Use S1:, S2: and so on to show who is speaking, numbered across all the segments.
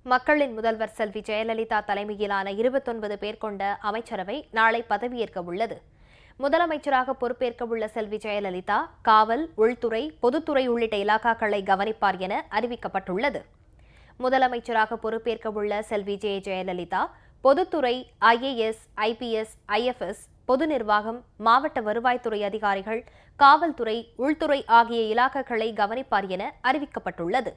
S1: மக்களின் முதல்வர் செல்வி ஜெயலலிதா தலைமையிலான 29 பேர் கொண்ட அமைச்சரவை நாளை பதவியேற்க உள்ளது. முதலமைச்சராக பொறுப்பேற்க உள்ள செல்வி ஜெயலலிதா காவல், உள்துறை, பொதுத்துறை உள்ளிட்ட இலாகாக்களை கவனிப்பார் என அறிவிக்கப்பட்டுள்ளது. முதலமைச்சராக பொறுப்பேற்க உள்ள செல்வி ஜெயலலிதா பொதுத்துறை, IAS, IPS, IFS, பொது நிர்வாகம், மாவட்ட வருவாய்த்துறை அதிகாரிகள், காவல்துறை, உள்துறை ஆகிய இலாகாக்களை கவனிப்பார் என அறிவிக்கப்பட்டுள்ளது.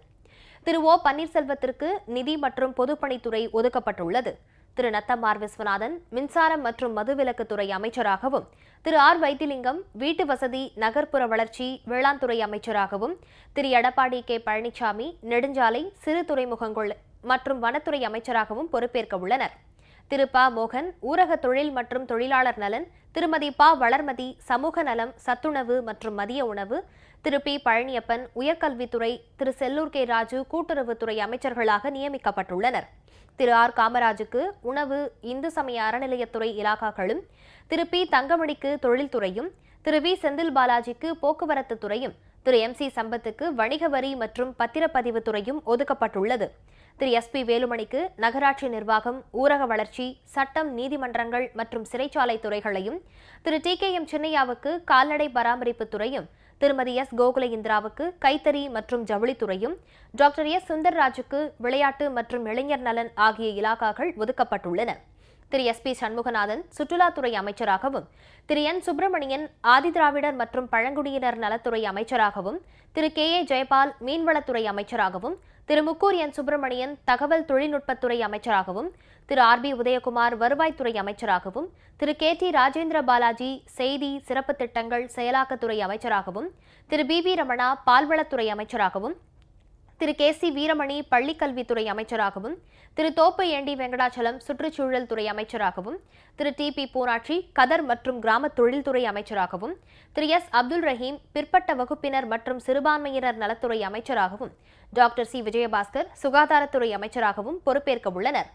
S1: திரு ஓ பன்னீர்செல்வத்திற்கு நிதி மற்றும் பொதுப்பணித்துறை ஒதுக்கப்பட்டுள்ளது. திரு நத்தமார் விஸ்வநாதன் மின்சாரம் மற்றும் மதுவிலக்குத்துறை அமைச்சராகவும், திரு ஆர் வைத்திலிங்கம் வீட்டு வசதி, நகர்ப்புற வளர்ச்சி, வேளாண் துறை அமைச்சராகவும், திரு எடப்பாடி கே பழனிசாமி நெடுஞ்சாலை, சிறு துறைமுகங்கள் மற்றும் வனத்துறை அமைச்சராகவும் பொறுப்பேற்க உள்ளனர். திரு ப மோகன் ஊரக தொழில் மற்றும் தொழிலாளர் நலன், திருமதி ப வளர்மதி சமூக நலம், சத்துணவு மற்றும் மதிய உணவு, திரு பி பழனியப்பன் உயர்கல்வித்துறை, திரு செல்லூர் கே ராஜு கூட்டுறவுத்துறை அமைச்சர்களாக நியமிக்கப்பட்டுள்ளனர். திரு ஆர் காமராஜுக்கு உணவு, இந்து சமய அறநிலையத்துறை இலாகாக்களும், திரு பி தங்கமணிக்கு தொழில்துறையும், திரு வி செந்தில் பாலாஜிக்கு போக்குவரத்து துறையும், திரு MC சம்பத்துக்கு வணிக வரி மற்றும் பத்திரப்பதிவு துறையும் ஒதுக்கப்பட்டுள்ளது. திரு SP வேலுமணிக்கு நகராட்சி நிர்வாகம், ஊரக வளர்ச்சி, சட்டம், நீதிமன்றங்கள் மற்றும் சிறைச்சாலை துறைகளையும், திரு TKM சின்னையாவுக்கு கால்நடை பராமரிப்பு துறையும், திருமதி S கோகுல இந்திராவுக்கு கைத்தறி மற்றும் ஜவுளித்துறையும், டாக்டர் S சுந்தர்ராஜுக்கு விளையாட்டு மற்றும் இளைஞர் நலன் ஆகிய இலாகாக்கள் ஒதுக்கப்பட்டுள்ளன. திரு SP சண்முகநாதன் சுற்றுலாத்துறை அமைச்சராகவும், திரு N சுப்பிரமணியன் ஆதிதிராவிடர் மற்றும் பழங்குடியினர் நலத்துறை அமைச்சராகவும், திரு KA ஜெயபால் மீன்வளத்துறை அமைச்சராகவும், திரு முக்கூர் N சுப்பிரமணியன் தகவல் தொழில்நுட்பத்துறை அமைச்சராகவும், திரு RB உதயகுமார் வருவாய்த்துறை அமைச்சராகவும், திரு KT ராஜேந்திர பாலாஜி செய்தி, சிறப்பு திட்டங்கள், செயலாக்கத்துறை அமைச்சராகவும், திரு BV ரமணா பால்வளத்துறை அமைச்சராகவும், திரு KC வீரமணி பள்ளிக்கல்வித்துறை அமைச்சராகவும், திரு தோப்பு ஏண்டி வெங்கடாச்சலம் சுற்றுச்சூழல் துறை அமைச்சராகவும், திரு TP பூனாட்சி கதர் மற்றும் கிராம தொழில்துறை அமைச்சராகவும், திரு S அப்துல் ரஹீம் பிற்பட்ட வகுப்பினர் மற்றும் சிறுபான்மையினர் நலத்துறை அமைச்சராகவும், டாக்டர் C விஜயபாஸ்கர் சுகாதாரத்துறை அமைச்சராகவும் பொறுப்பேற்க உள்ளனர்.